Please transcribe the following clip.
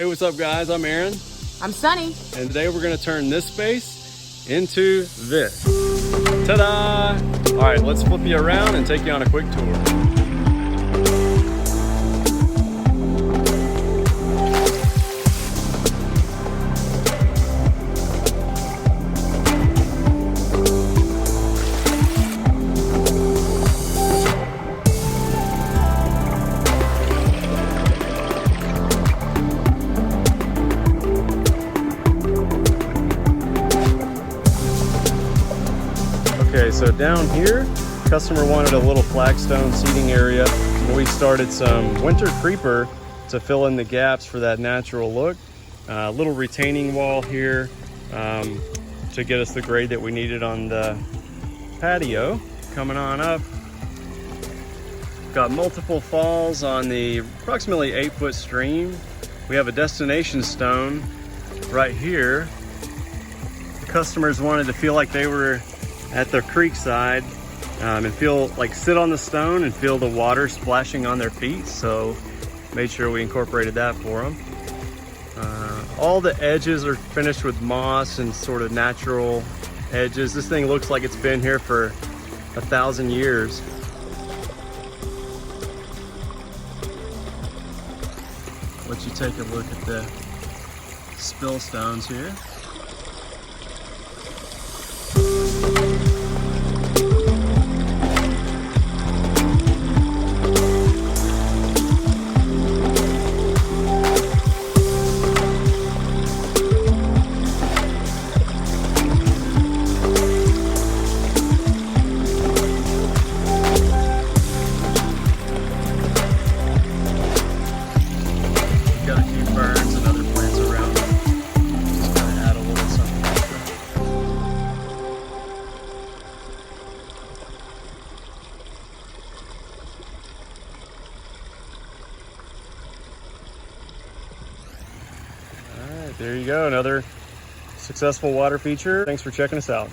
Hey, what's up guys? I'm Aaron. I'm Sunny. And today we're gonna turn this space into this. Ta-da! All right, let's flip you around and take you on a quick tour. Okay, so down here, customer wanted a little flagstone seating area. We started some winter creeper to fill in the gaps for that natural look. A little retaining wall here to get us the grade that we needed on the patio. Coming on up, got multiple falls on the approximately 8-foot stream. We have a destination stone right here. The customers wanted to feel like they were at the creek side and feel like sit on the stone and feel the water splashing on their feet, so made sure we incorporated that for them. All the edges are finished with moss and sort of natural edges. This thing looks like it's been here for 1,000 years. Let you take a look at the spill stones here. There you go, another successful water feature. Thanks for checking us out.